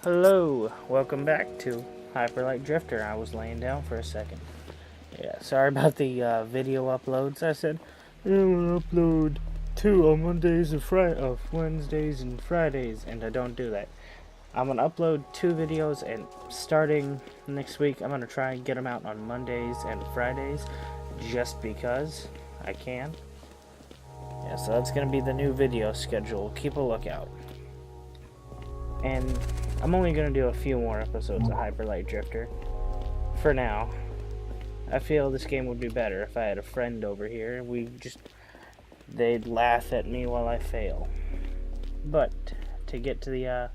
Hello, welcome back to Hyperlight Drifter. I was laying down for a second. Yeah, sorry about the video uploads. I said I will upload 2 on Mondays and Wednesdays and Fridays, and I don't do that. I'm gonna upload 2 videos, and starting next week, I'm gonna try and get them out on Mondays and Fridays, just because I can. Yeah, so that's gonna be the new video schedule. Keep a lookout. And I'm only going to do a few more episodes of Hyperlight Drifter. For now. I feel this game would be better if I had a friend over here. They'd laugh at me while I fail. But, to get to the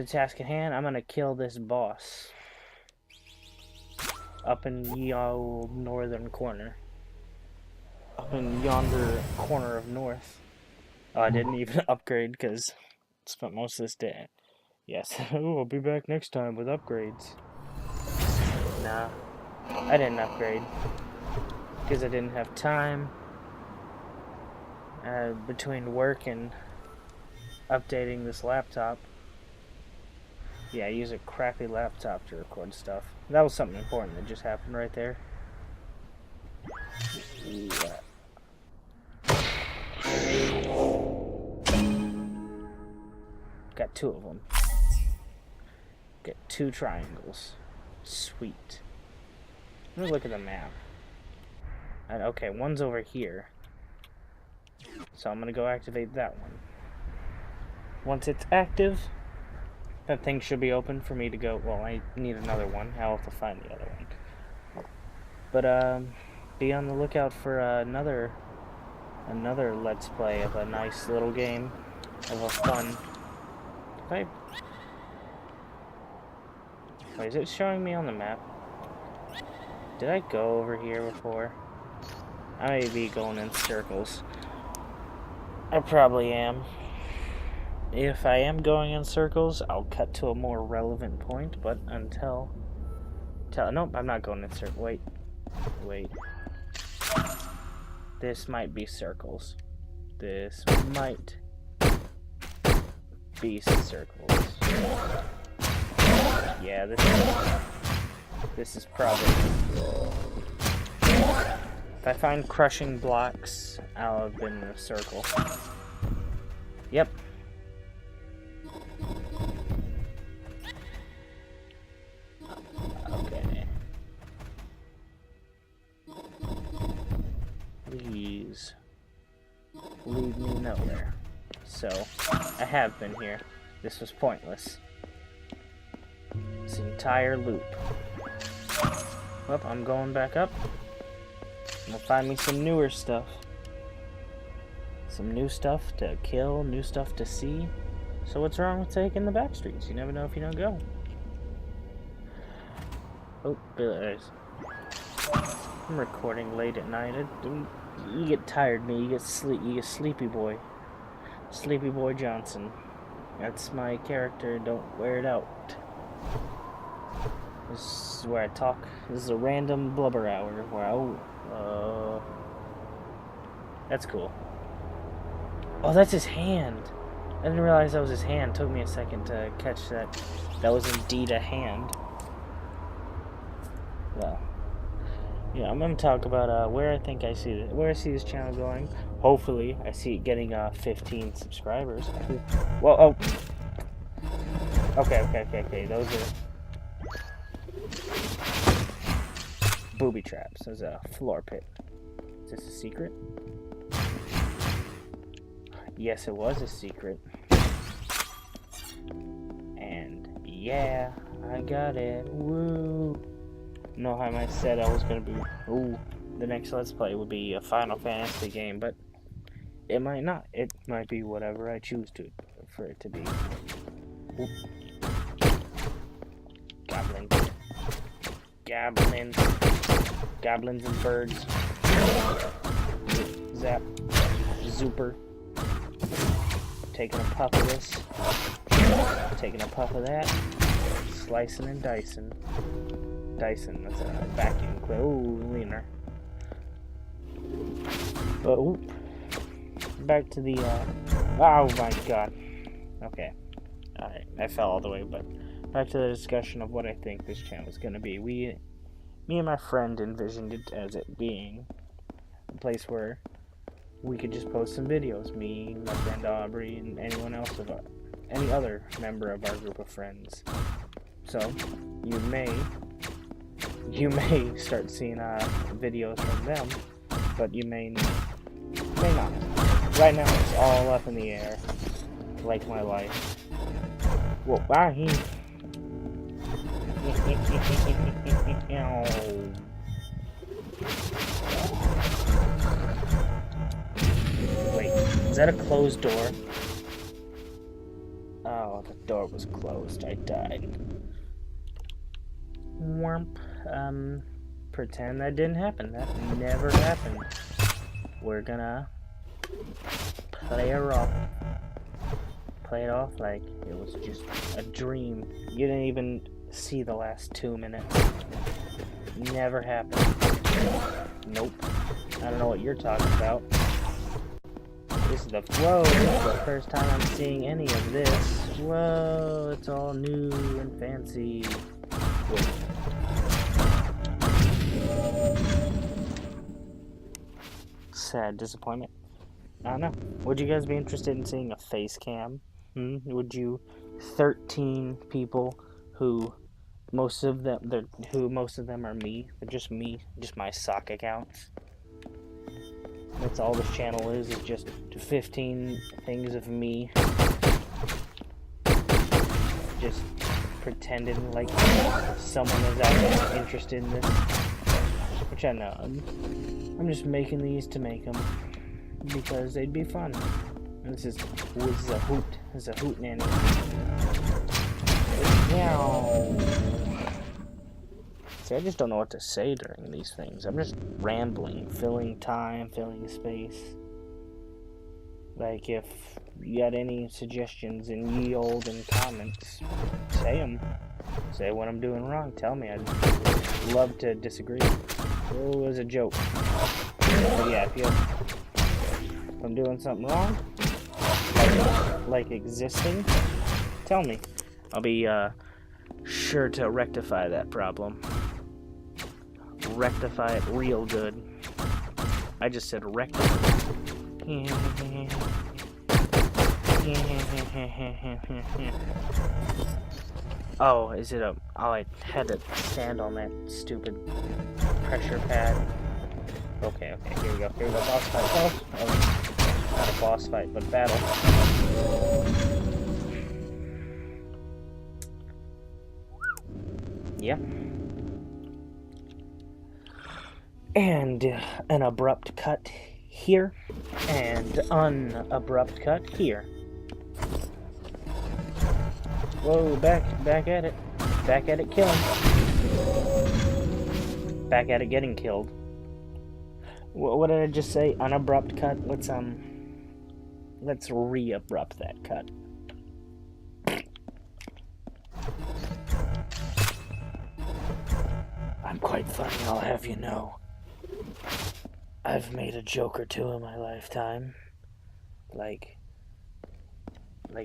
task at hand, I'm going to kill this boss. Up in the northern corner. Up in yonder corner of north. Oh, I didn't even upgrade because spent most of this day. Yes, I'll be back next time with upgrades. Nah, I didn't upgrade because I didn't have time between work and updating this laptop. Yeah, I use a crappy laptop to record stuff. That was something important that just happened right there. Yeah. Got 2 of them. Get 2 triangles. Sweet. Let me look at the map. Okay, one's over here. So I'm gonna go activate that one. Once it's active, that thing should be open for me to go. Well, I need another one. I'll have to find the other one. But be on the lookout for another Let's Play of a nice little game of a fun. Wait, is it showing me on the map? Did I go over here before? I may be going in circles. I probably am. If I am going in circles, I'll cut to a more relevant point, but until nope, I'm not going in circles. Wait. This might be circles. This might be circles. Yeah, this is probably. If I find crushing blocks, I'll have been in a circle. Yep. Okay. Please lead me nowhere. So, I have been here. This was pointless. This entire loop. Well, I'm going back up. I'll find me some newer stuff. Some new stuff to kill, new stuff to see. So what's wrong with taking the back streets? You never know if you don't go. Oh, there's. I'm recording late at night. You get tired, me. You get sleepy boy. Sleepy Boy Johnson. That's my character. Don't wear it out. This is where I talk. This is a random blubber hour where that's cool. Oh, that's his hand. I didn't realize that was his hand. It took me a second to catch that. That was indeed a hand. Well, yeah, I'm gonna talk about where I think I see this channel going. Hopefully, I see it getting 15 subscribers. Whoa! Oh. Okay. Those are booby traps. There's a floor pit. Is this a secret? Yes, it was a secret. And yeah, I got it. Woo! Know how I said I was gonna be. Ooh, the next Let's Play would be a Final Fantasy game, but it might not. It might be whatever I choose for it to be. Ooh. Goblins and birds. Zap. Zooper. Taking a puff of this. Taking a puff of that. Slicing and dicing. Dyson, that's a vacuum cleaner. Ooh, leaner. But, back to the, oh my god. Okay. I fell all the way, but back to the discussion of what I think this channel is going to be. Me and my friend envisioned it as it being a place where we could just post some videos. Me, my friend Aubrey, and anyone else any other member of our group of friends. So you may start seeing videos from them, but you may not. Right now it's all up in the air, like my life. Whoa, bye. Wait, is that a closed door? Oh, the door was closed. I died. Whomp. Pretend that didn't happen. That never happened. We're gonna play it off. Play it off like it was just a dream. You didn't even see the last 2 minutes. Never happened. Nope. I don't know what you're talking about. This is the flow. This is the first time I'm seeing any of this. Whoa, it's all new and fancy. Wait. Sad disappointment. I don't know. Would you guys be interested in seeing a face cam? Would you? 13 people who most of them are me. They're just me, just my sock accounts. That's all this channel is just 15 things of me. Just pretending like someone is out there interested in this. Which I know. I'm just making these to make them because they'd be fun. And this is a hoot. This is a hoot nanny. Meow. See, I just don't know what to say during these things. I'm just rambling, filling time, filling space. Like, if you got any suggestions in ye olden comments, say them. Say what I'm doing wrong. Tell me. I'd love to disagree. It was a joke. But yeah, if I'm doing something wrong, like existing, tell me. I'll be sure to rectify that problem. Rectify it real good. I just said rectify. Oh, is it oh, I had to stand on that stupid pressure pad. Okay, here we go. Boss fight. Oh, not a boss fight, but battle. Yeah. And an abrupt cut here, and unabrupt cut here. Whoa, back at it. Back at it killing. Back at it getting killed. What did I just say? Unabrupt cut? Let's re-abrupt that cut. I'm quite funny, I'll have you know. I've made a joke or two in my lifetime. Like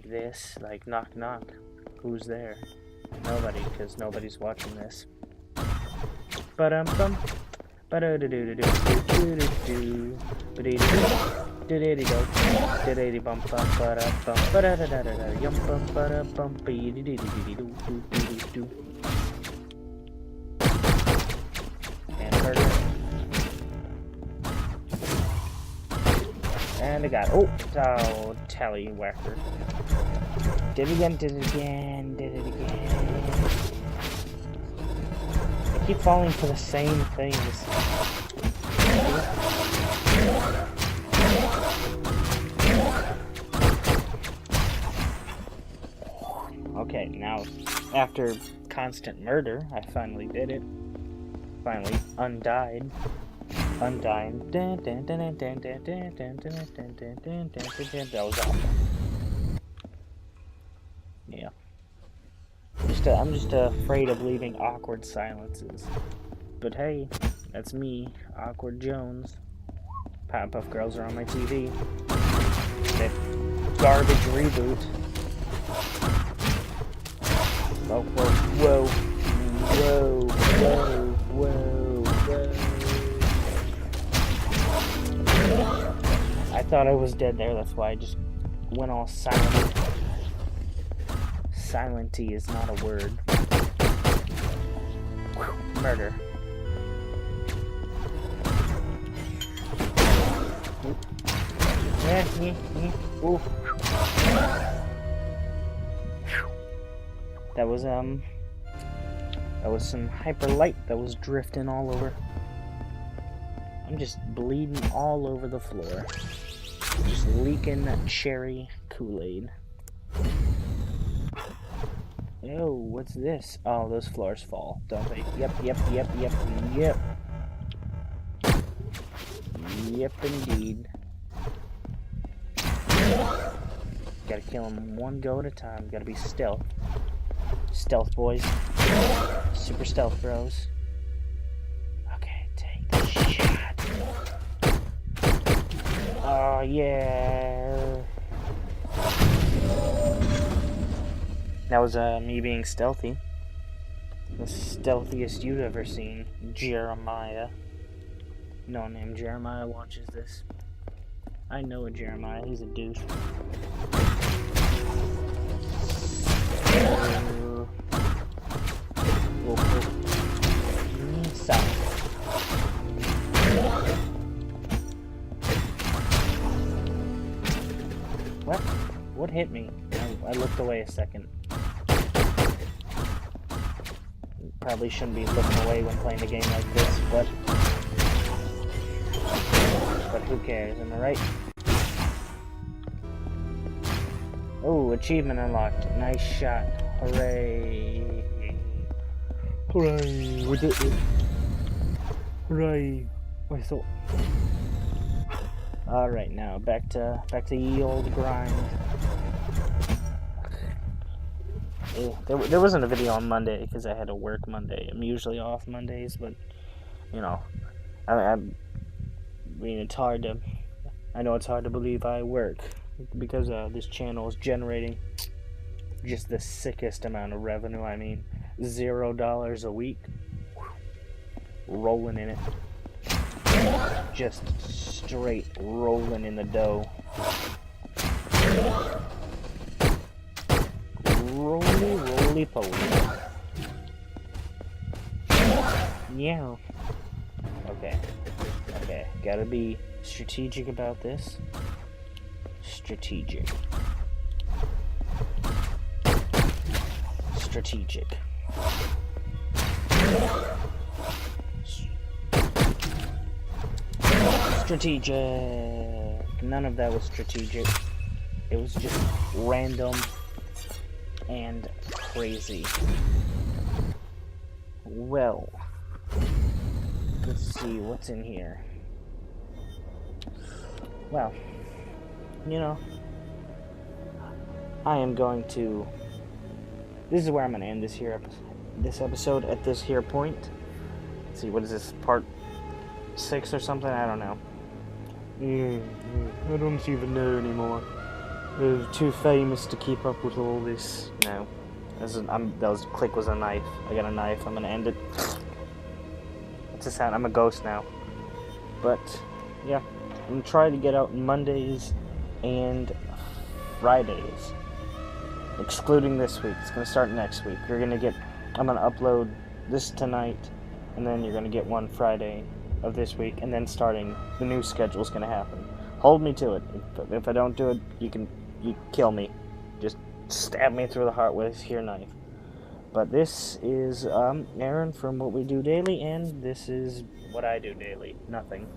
this, like knock knock. Who's there? Nobody, because nobody's watching this. Ba-dum-bum. Ba-da-da-do-do-do-do-do-do. Ba-dee-do-do. Da-da-dee-bum bum ba-da-bum ba-da-da-da-da-da yum bum ba-da-bum ba-dee-dee-dee-dee-doo-doo-doo-doo. And murder. And I got oh, tallywhacker. Did it again. I keep falling for the same things. Okay, now after constant murder, I finally did it. Finally undied. Undying. That was awesome. Yeah. I'm just afraid of leaving awkward silences. But hey, that's me, Awkward Jones. Powerpuff Girls are on my TV. That garbage reboot. thought I was dead there, that's why I just went all silent. Silenty is not a word. Whew, murder. Ooh. That was some hyper light that was drifting all over. I'm just bleeding all over the floor. Just leaking that cherry Kool-Aid. Oh, what's this? Oh, those floors fall, don't they? Yep. Yep, indeed. Gotta kill him one go at a time. Gotta be stealth. Stealth, boys. Super stealth, bros. Okay, take the shot. Oh, yeah. That was me being stealthy. The stealthiest you've ever seen. Jeremiah. No name Jeremiah watches this. I know a Jeremiah, he's a douche. What? What hit me? I looked away a second. Probably shouldn't be looking away when playing a game like this, but who cares, am I right? Oh, achievement unlocked. Nice shot. Hooray. Hooray, we did it. Hooray. I thought. Alright, now back to ye old grind. There wasn't a video on Monday because I had to work Monday. I'm usually off Mondays, but you know, I mean, it's hard to. I know it's hard to believe I work because this channel is generating just the sickest amount of revenue. I mean, $0 a week, rolling in it, just straight rolling in the dough. Roly poly. Yeah. Okay, gotta be strategic about this. Strategic. None of that was strategic. It was just random and crazy. Well, let's see what's in here. Well, you know, I am going to. This is where I'm going to end this episode at this here point. Let's see, what is this, part 6 or something? I don't know. I don't even know anymore. They're too famous to keep up with all this. No. That click was a knife. I got a knife. I'm gonna end it. What's the sound? I'm a ghost now. But, yeah. I'm gonna try to get out Mondays and Fridays. Excluding this week. It's gonna start next week. I'm gonna upload this tonight, and then you're gonna get one Friday of this week, and then starting, the new schedule's gonna happen. Hold me to it. If I don't do it, you kill me. Just stab me through the heart with your knife. But this is Aaron from What We Do Daily, and this is what I do daily. Nothing.